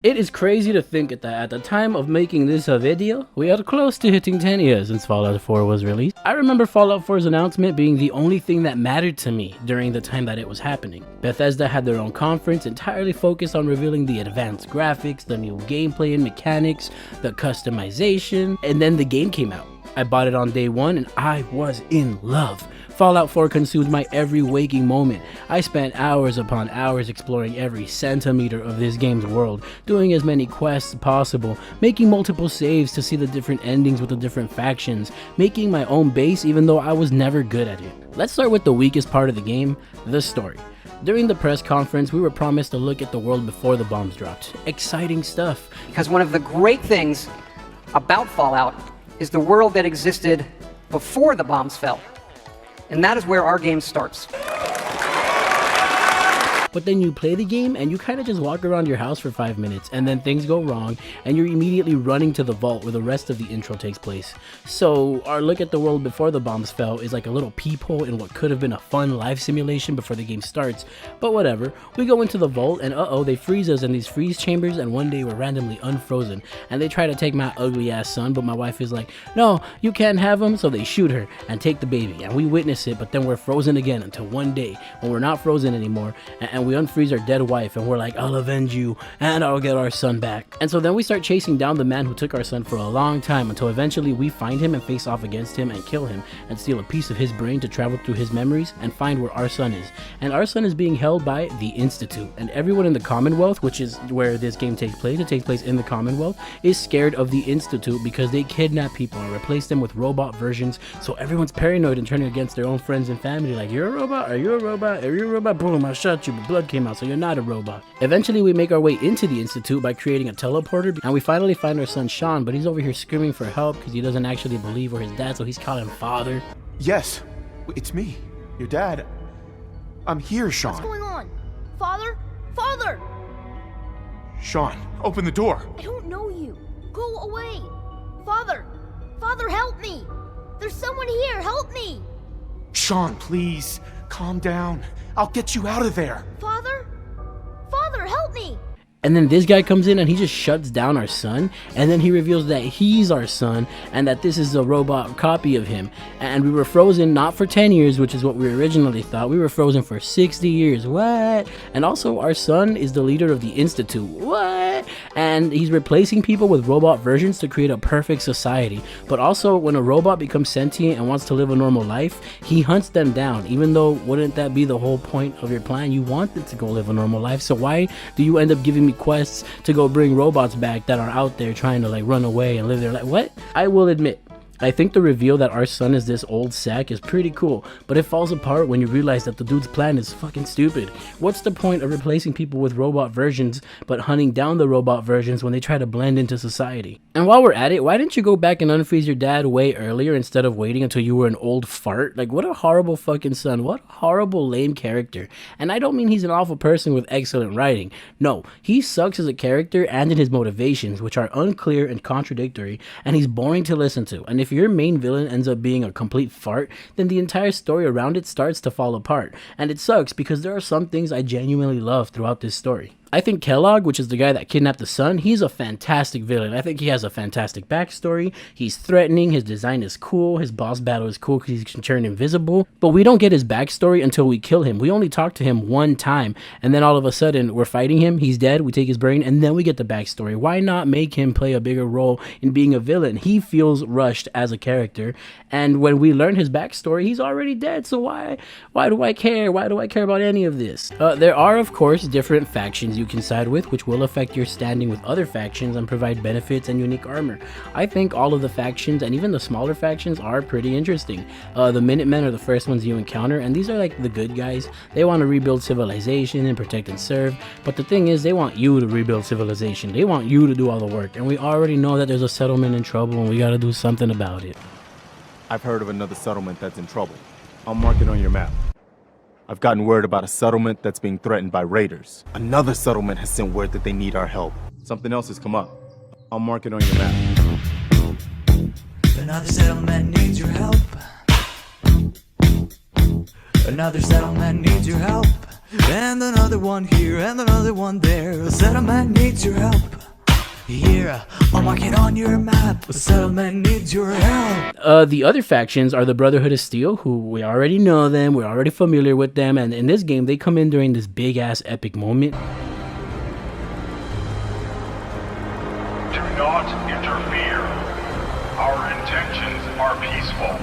It is crazy to think that at the time of making this video, we are close to hitting 10 years since Fallout 4 was released. I remember Fallout 4's announcement being the only thing that mattered to me during the time that it was happening. Bethesda had their own conference entirely focused on revealing the advanced graphics, the new gameplay and mechanics, the customization, and then the game came out. I bought it on day one and I was in love. Fallout 4 consumed my every waking moment. I spent hours upon hours exploring every centimeter of this game's world, doing as many quests as possible, making multiple saves to see the different endings with the different factions, making my own base even though I was never good at it. Let's start with the weakest part of the game, the story. During the press conference, we were promised a look at the world before the bombs dropped. Exciting stuff. Because one of the great things about Fallout is the world that existed before the bombs fell. And that is where our game starts. But then you play the game and you kind of just walk around your house for 5 minutes and then things go wrong and you're immediately running to the vault where the rest of the intro takes place. So our look at the world before the bombs fell is like a little peephole in what could have been a fun live simulation before the game starts. But whatever, we go into the vault and they freeze us in these freeze chambers, and one day we're randomly unfrozen and they try to take my ugly ass son, but my wife is like, no, you can't have him, so they shoot her and take the baby, and we witness it, but then we're frozen again until one day when we're not frozen anymore and we unfreeze our dead wife and we're like, I'll avenge you and I'll get our son back. And so then we start chasing down the man who took our son for a long time until eventually we find him and face off against him and kill him and steal a piece of his brain to travel through his memories and find where our son is. And our son is being held by the Institute, and everyone in the Commonwealth, which is where this game takes place, it takes place in the Commonwealth, is scared of the Institute because they kidnap people and replace them with robot versions, so everyone's paranoid and turning against their own friends and family, like, you're a robot, are you a robot, are you a robot, boom, I shot you, but blood came out, so you're not a robot. Eventually we make our way into the Institute by creating a teleporter, and we finally find our son Sean, but he's over here screaming for help because he doesn't actually believe we're his dad, so he's calling father. Yes, it's me, your dad. I'm here, Sean. What's going on? Father? Father! Sean, open the door. I don't know you. Go away. Father! Father, help me! There's someone here, help me! Sean, please, calm down. I'll get you out of there. Father? Father, help me! And then this guy comes in and he just shuts down our son, and then he reveals that he's our son and that this is a robot copy of him. And we were frozen not for 10 years, which is what we originally thought. We were frozen for 60 years. What? And also our son is the leader of the Institute. What? And he's replacing people with robot versions to create a perfect society. But also when a robot becomes sentient and wants to live a normal life, he hunts them down, even though wouldn't that be the whole point of your plan? You want them to go live a normal life, so why do you end up giving me quests to go bring robots back that are out there trying to like run away and live their life? What? I will admit, I think the reveal that our son is this old sack is pretty cool, but it falls apart when you realize that the dude's plan is fucking stupid. What's the point of replacing people with robot versions but hunting down the robot versions when they try to blend into society? And while we're at it, why didn't you go back and unfreeze your dad way earlier instead of waiting until you were an old fart? Like, what a horrible fucking son. What a horrible lame character. And I don't mean he's an awful person with excellent writing. No, he sucks as a character and in his motivations, which are unclear and contradictory, and he's boring to listen to. And if your main villain ends up being a complete fart, then the entire story around it starts to fall apart. And it sucks because there are some things I genuinely love throughout this story. I think Kellogg, which is the guy that kidnapped the son, he's a fantastic villain. I think he has a fantastic backstory. He's threatening, his design is cool, his boss battle is cool because he can turn invisible. But we don't get his backstory until we kill him. We only talk to him one time, and then all of a sudden we're fighting him, he's dead, we take his brain, and then we get the backstory. Why not make him play a bigger role in being a villain? He feels rushed as a character, and when we learn his backstory, he's already dead, so why do I care? Why do I care about any of this? There are, of course, different factions you can side with, which will affect your standing with other factions and provide benefits and unique armor. I think all of the factions and even the smaller factions are pretty interesting. The Minutemen are the first ones you encounter, and these are like the good guys. They want to rebuild civilization and protect and serve, but the thing is, they want you to rebuild civilization. They want you to do all the work, and we already know that there's a settlement in trouble and we gotta do something about it. I've heard of another settlement that's in trouble. I'll mark it on your map. I've gotten word about a settlement that's being threatened by raiders. Another settlement has sent word that they need our help. Something else has come up. I'll mark it on your map. Another settlement needs your help. Another settlement needs your help. And another one here, and another one there. The settlement needs your help. Here, I'll mark it on your map. The settlement needs your help. The other factions are the Brotherhood of Steel, who we already know them, we're already familiar with them, and in this game, they come in during this big-ass epic moment. Do not interfere. Our intentions are peaceful.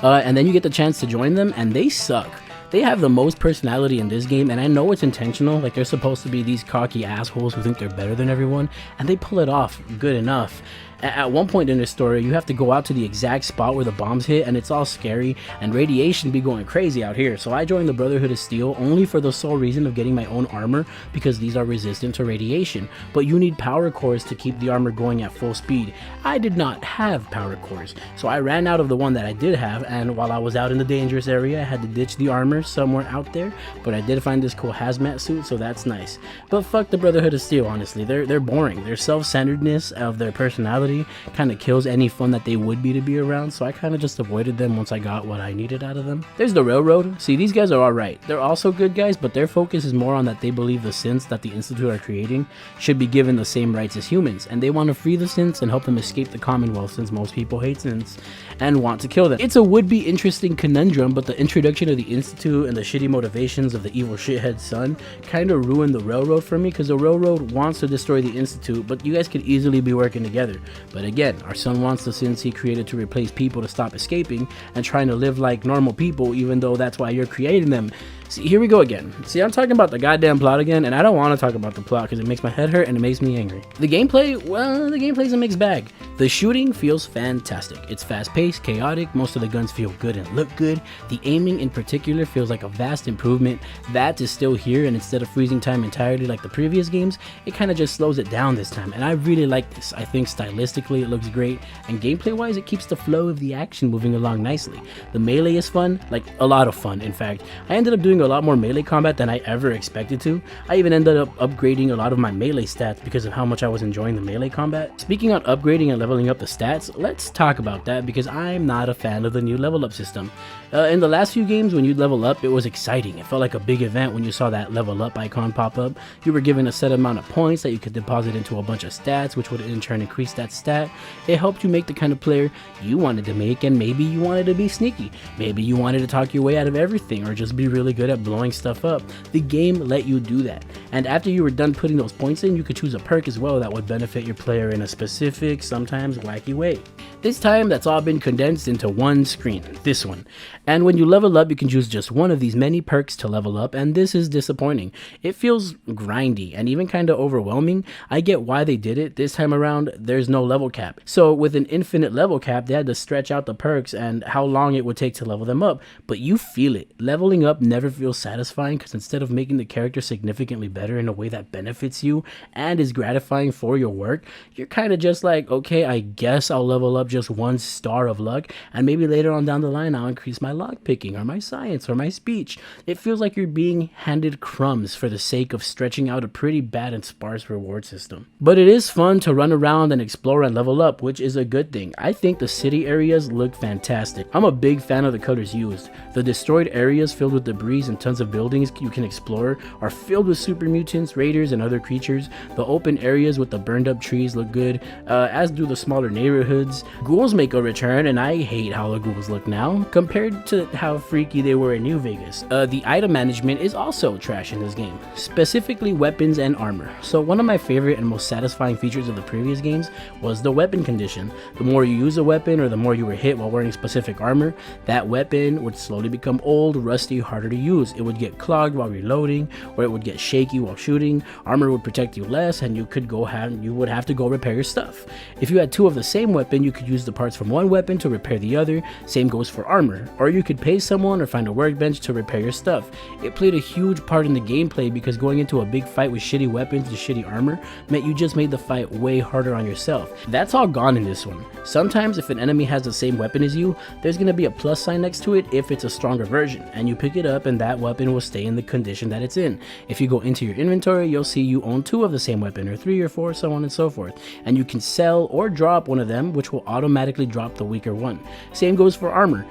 And then you get the chance to join them, and they suck. They have the most personality in this game, and I know it's intentional, like they're supposed to be these cocky assholes who think they're better than everyone, and they pull it off good enough. At one point in the story, you have to go out to the exact spot where the bombs hit, and it's all scary, and radiation be going crazy out here. So I joined the Brotherhood of Steel only for the sole reason of getting my own armor, because these are resistant to radiation. But you need power cores to keep the armor going at full speed. I did not have power cores, so I ran out of the one that I did have, and while I was out in the dangerous area, I had to ditch the armor somewhere out there, but I did find this cool hazmat suit, so that's nice. But fuck the Brotherhood of Steel, honestly. They're boring. Their self-centeredness of their personality kind of kills any fun that they would be to be around, so I kind of just avoided them once I got what I needed out of them. There's the Railroad. See, these guys are alright. They're also good guys, but their focus is more on that they believe the synths that the Institute are creating should be given the same rights as humans, and they want to free the synths and help them escape the Commonwealth, since most people hate synths and want to kill them. It's a would-be interesting conundrum, but the introduction of the Institute and the shitty motivations of the evil shithead son kind of ruined the Railroad for me, because the Railroad wants to destroy the Institute, but you guys could easily be working together. But again, our son wants the synths he created to replace people to stop escaping and trying to live like normal people, even though that's why you're creating them. See, here we go again. See, I'm talking about the goddamn plot again, and I don't want to talk about the plot because it makes my head hurt and it makes me angry. The gameplay, well, the gameplay's a mixed bag. The shooting feels fantastic. It's fast-paced, chaotic, most of the guns feel good and look good. The aiming in particular feels like a vast improvement. That is still here, and instead of freezing time entirely like the previous games, it kind of just slows it down this time, and I really like this. I think stylistically it looks great, and gameplay-wise it keeps the flow of the action moving along nicely. The melee is fun, like a lot of fun, in fact. I ended up doing a lot more melee combat than I ever expected to. I even ended up upgrading a lot of my melee stats because of how much I was enjoying the melee combat. Speaking on upgrading and leveling up the stats, let's talk about that because I'm not a fan of the new level up system. In the last few games, when you'd level up, it was exciting. It felt like a big event when you saw that level up icon pop up. You were given a set amount of points that you could deposit into a bunch of stats, which would in turn increase that stat. It helped you make the kind of player you wanted to make, and maybe you wanted to be sneaky. Maybe you wanted to talk your way out of everything or just be really good at blowing stuff up. The game let you do that. And after you were done putting those points in, you could choose a perk as well that would benefit your player in a specific, sometimes wacky way. This time, that's all been condensed into one screen, this one. And when you level up, you can choose just one of these many perks to level up, and this is disappointing. It feels grindy and even kind of overwhelming. I get why they did it. This time around, there's no level cap. So with an infinite level cap, they had to stretch out the perks and how long it would take to level them up. But you feel it. Leveling up never feels satisfying because instead of making the character significantly better in a way that benefits you and is gratifying for your work, you're kind of just like, okay, I guess I'll level up just 1 star of luck, and maybe later on down the line I'll increase my lockpicking or my science or my speech. It feels like you're being handed crumbs for the sake of stretching out a pretty bad and sparse reward system. But it is fun to run around and explore and level up, which is a good thing. I think the city areas look fantastic. I'm a big fan of the colors used. The destroyed areas filled with debris and tons of buildings you can explore are filled with super mutants, raiders, and other creatures. The open areas with the burned up trees look good, as do the smaller neighborhoods. Ghouls make a return, and I hate how the ghouls look now compared to how freaky they were in New Vegas. The item management is also trash in this game, specifically weapons and armor. So one of my favorite and most satisfying features of the previous games was the weapon condition. The more you use a weapon or the more you were hit while wearing specific armor, that weapon would slowly become old, rusty, harder to use. It would get clogged while reloading, or it would get shaky while shooting. Armor would protect you less, and you would have to go repair your stuff. If you had 2 of the same weapon, you could use the parts from one weapon to repair the other. Same goes for armor. Or you could pay someone or find a workbench to repair your stuff. It played a huge part in the gameplay because going into a big fight with shitty weapons and shitty armor meant you just made the fight way harder on yourself. That's all gone in this one. Sometimes if an enemy has the same weapon as you, there's going to be a plus sign next to it if it's a stronger version, and you pick it up and that weapon will stay in the condition that it's in. If you go into your inventory, you'll see you own 2 of the same weapon, or 3 or 4, so on and so forth, and you can sell or drop one of them, which will automatically drop the weaker one. Same goes for armor.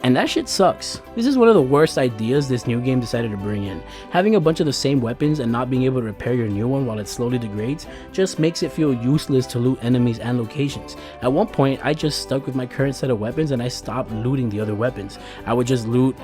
And that shit sucks. This is one of the worst ideas this new game decided to bring in. Having a bunch of the same weapons and not being able to repair your new one while it slowly degrades just makes it feel useless to loot enemies and locations. At one point, I just stuck with my current set of weapons and I stopped looting the other weapons. I would just loot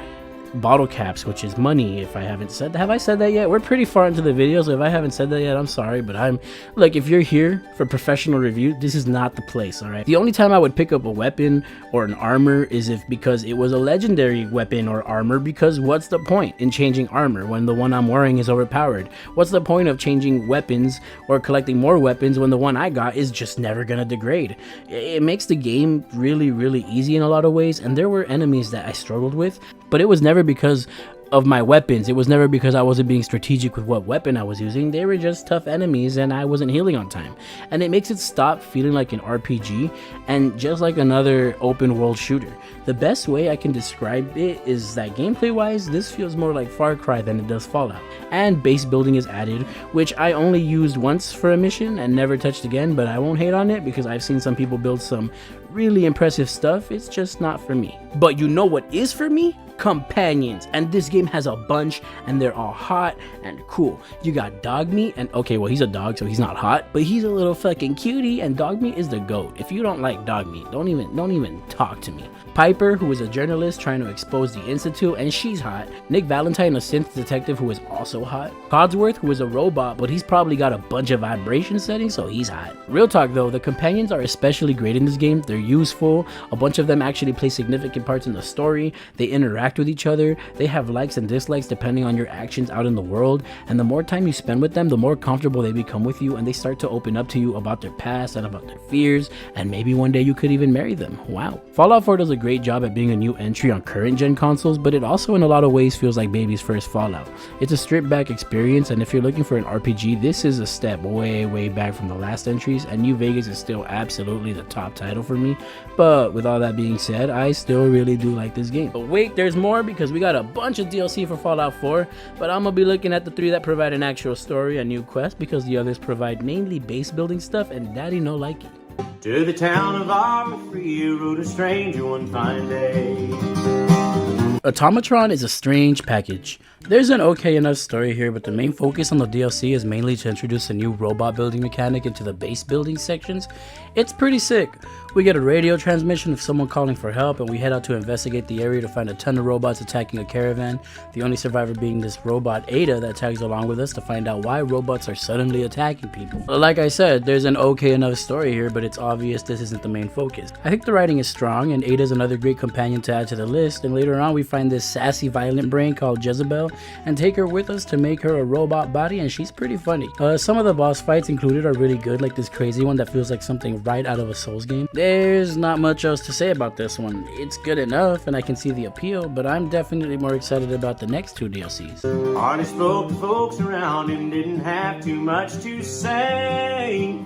bottle caps, which is money. If I haven't said that, have I said that yet? We're pretty far into the video, so if I haven't said that yet, I'm sorry, but I'm like, if you're here for professional review, this is not the place. All right, the only time I would pick up a weapon or an armor is if because it was a legendary weapon or armor, because what's the point in changing armor when the one I'm wearing is overpowered? What's the point of changing weapons or collecting more weapons when the one I got is just never gonna degrade? It makes the game really easy in a lot of ways, and there were enemies that I struggled with, but it was never because of my weapons. It was never because I wasn't being strategic with what weapon I was using. They were just tough enemies and I wasn't healing on time. And it makes it stop feeling like an RPG and just like another open world shooter. The best way I can describe it is that gameplay wise, this feels more like Far Cry than it does Fallout. And base building is added, which I only used once for a mission and never touched again, but I won't hate on it because I've seen some people build some really impressive stuff. It's just not for me. But you know what is for me? Companions. And this game has a bunch and they're all hot and cool. You got Dogmeat, and okay, well, he's a dog, so he's not hot, but he's a little fucking cutie, and Dogmeat is the GOAT. If you don't like Dogmeat, don't even talk to me. Piper, who is a journalist trying to expose the Institute, and she's hot. Nick Valentine, a synth detective who is also hot. Codsworth, who is a robot, but he's probably got a bunch of vibration settings, so he's hot. Real talk though, the companions are especially great in this game. They're useful. A bunch of them actually play significant parts in the story. They interact with each other. They have likes and dislikes depending on your actions out in the world, and the more time you spend with them, the more comfortable they become with you, and they start to open up to you about their past and about their fears, and maybe one day you could even marry them. Wow. Fallout 4 does a great job at being a new entry on current gen consoles, but it also in a lot of ways feels like baby's first Fallout. It's a stripped back experience, and if you're looking for an RPG, this is a step way back from the last entries, and New Vegas is still absolutely the top title for me. But with all that being said, I still really do like this game. But wait, there's more, because we got a bunch of DLC for Fallout 4, but I'm gonna be looking at the 3 that provide an actual story, a new quest, because the others provide mainly base building stuff, and daddy no like it. To the town of Arborfree rode a stranger one fine day. Automatron is a strange package. There's an okay enough story here, but the main focus on the DLC is mainly to introduce a new robot building mechanic into the base building sections. It's pretty sick. We get a radio transmission of someone calling for help, and we head out to investigate the area to find a ton of robots attacking a caravan, the only survivor being this robot Ada that tags along with us to find out why robots are suddenly attacking people. Like I said, there's an okay enough story here, but it's obvious this isn't the main focus. I think the writing is strong, and Ada's another great companion to add to the list, and later on we find this sassy violent brain called Jezebel and take her with us to make her a robot body, and she's pretty funny. Some of the boss fights included are really good, like this crazy one that feels like something right out of a Souls game. There's not much else to say about this one. It's good enough and I can see the appeal, but I'm definitely more excited about the next 2 DLCs. Hardly spoke to folks around and didn't have too much to say.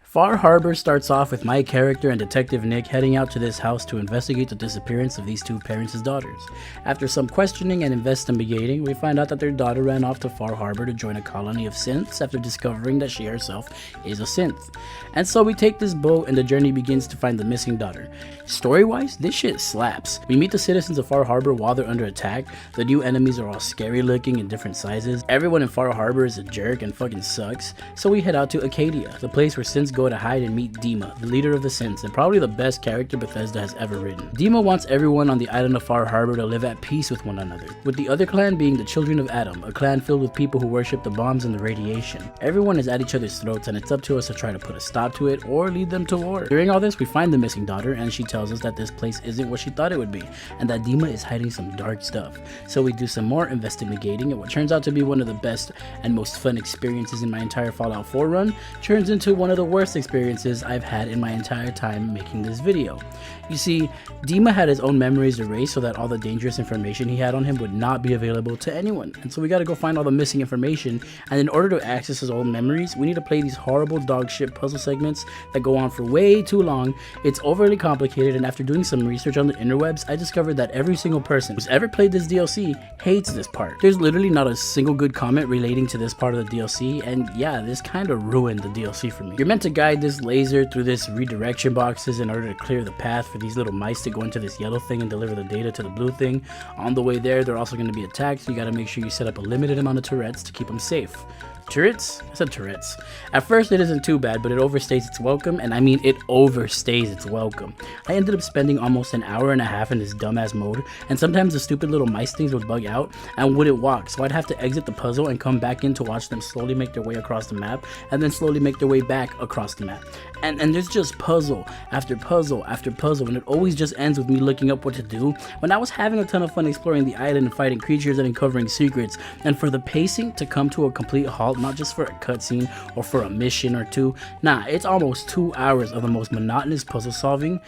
Far Harbor starts off with my character and Detective Nick heading out to this house to investigate the disappearance of these 2 parents' daughters. After some questioning and investigating, we find out that their daughter ran off to Far Harbor to join a colony of synths after discovering that she herself is a synth. And so we take this boat and the journey begins to find the missing daughter. Story-wise, this shit slaps. We meet the citizens of Far Harbor while they're under attack. The new enemies are all scary looking in different sizes. Everyone in Far Harbor is a jerk and fucking sucks. So we head out to Acadia, the place where synths go to hide and meet Dima, the leader of the synths and probably the best character Bethesda has ever written. Dima wants everyone on the island of Far Harbor to live at peace with one another, with the other clan being the Children of Adam, a clan filled with people who worship the bombs and the radiation. Everyone is at each other's throats and it's up to us to try to put a stop to it or lead them to war. During all this, we find the missing daughter and she tells us that this place isn't what she thought it would be and that Dima is hiding some dark stuff. So we do some more investigating, and what turns out to be one of the best and most fun experiences in my entire Fallout 4 run turns into one of the worst experiences I've had in my entire time making this video. You see, Dima had his own memories erased so that all the dangerous information he had on him would not be available to anyone, and so we gotta go find all the missing information, and in order to access his old memories, we need to play these horrible dog shit puzzle segments that go on for way too long. It's overly complicated, and after doing some research on the interwebs, I discovered that every single person who's ever played this DLC hates this part. There's literally not a single good comment relating to this part of the DLC, and yeah, this kinda ruined the DLC for me. You're meant to guide this laser through this redirection boxes in order to clear the path for these little mice to go into this yellow thing and deliver the data to the blue thing. On the way there, they're also going to be attacked, so you got to make sure you set up a limited amount of turrets to keep them safe. Turrets? I said turrets. At first it isn't too bad, but it overstays its welcome, and I mean it overstays its welcome. I ended up spending almost an hour and a half in this dumbass mode, and sometimes the stupid little mice things would bug out and wouldn't walk, so I'd have to exit the puzzle and come back in to watch them slowly make their way across the map, and then slowly make their way back across the map. And there's just puzzle after puzzle after puzzle, and it always just ends with me looking up what to do when I was having a ton of fun exploring the island and fighting creatures and uncovering secrets. And for the pacing to come to a complete halt, not just for a cutscene or for a mission or two, nah, it's almost 2 hours of the most monotonous puzzle solving.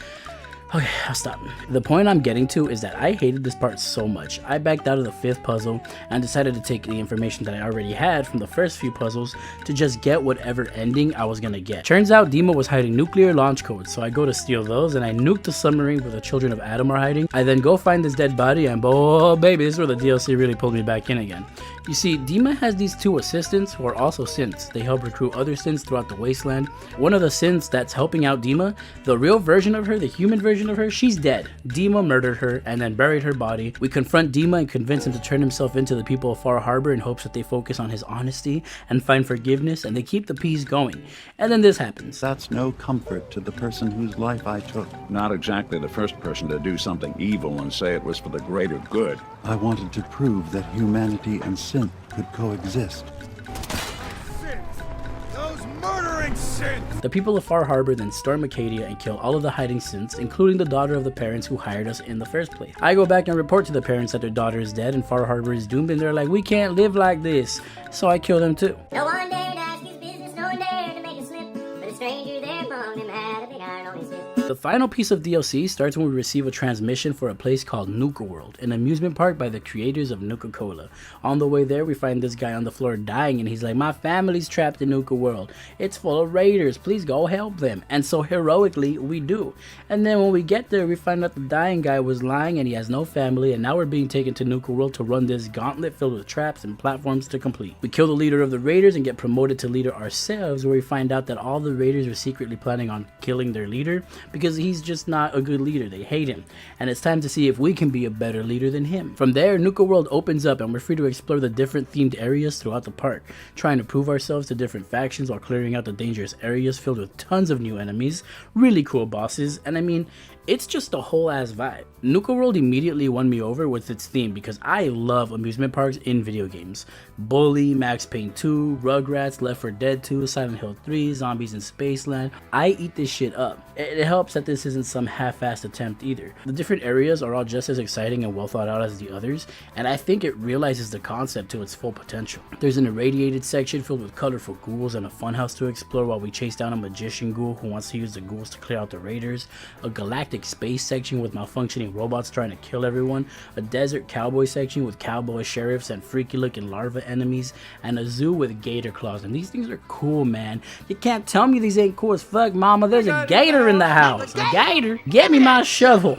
Okay, I'll stop. The point I'm getting to is that I hated this part so much. I backed out of the 5th puzzle and decided to take the information that I already had from the first few puzzles to just get whatever ending I was gonna get. Turns out Dima was hiding nuclear launch codes, so I go to steal those and I nuke the submarine where the children of Adam are hiding. I then go find this dead body and oh baby, this is where the DLC really pulled me back in again. You see, Dima has these 2 assistants who are also synths. They help recruit other synths throughout the wasteland. One of the synths that's helping out Dima, the real version of her, the human version of her, she's dead. Dima murdered her and then buried her body. We confront Dima and convince him to turn himself into the people of Far Harbor in hopes that they focus on his honesty and find forgiveness, and they keep the peace going. And then this happens. That's no comfort to the person whose life I took. Not exactly the first person to do something evil and say it was for the greater good. I wanted to prove that humanity and synth could coexist. Those murdering synths! The people of Far Harbor then storm Acadia and kill all of the hiding synths, including the daughter of the parents who hired us in the first place. I go back and report to the parents that their daughter is dead and Far Harbor is doomed, and they're like, we can't live like this. So I kill them too. No one dared ask his business, no one dared to make a slip, but a stranger there among them had a big iron on his hip. The final piece of DLC starts when we receive a transmission for a place called Nuka World, an amusement park by the creators of Nuka-Cola. On the way there, we find this guy on the floor dying, and he's like, my family's trapped in Nuka World. It's full of raiders, please go help them. And so heroically, we do. And then when we get there, we find out the dying guy was lying and he has no family, and now we're being taken to Nuka World to run this gauntlet filled with traps and platforms to complete. We kill the leader of the raiders and get promoted to leader ourselves, where we find out that all the raiders are secretly planning on killing their leader, because he's just not a good leader. They hate him, and it's time to see if we can be a better leader than him. From there, Nuka World opens up and we're free to explore the different themed areas throughout the park, trying to prove ourselves to different factions while clearing out the dangerous areas filled with tons of new enemies, really cool bosses, and I mean, it's just a whole ass vibe. Nuka World immediately won me over with its theme because I love amusement parks in video games. Bully, Max Payne 2, Rugrats, Left 4 Dead 2, Silent Hill 3, Zombies in Spaceland. I eat this shit up. It helps that this isn't some half-assed attempt either. The different areas are all just as exciting and well thought out as the others, and I think it realizes the concept to its full potential. There's an irradiated section filled with colorful ghouls and a funhouse to explore while we chase down a magician ghoul who wants to use the ghouls to clear out the raiders, a galactic space section with malfunctioning robots trying to kill everyone, a desert cowboy section with cowboy sheriffs and freaky looking larva enemies, and a zoo with gator claws. And these things are cool, man. You can't tell me these ain't cool as fuck, mama. There's a gator in the house. A gator? Get me my shovel.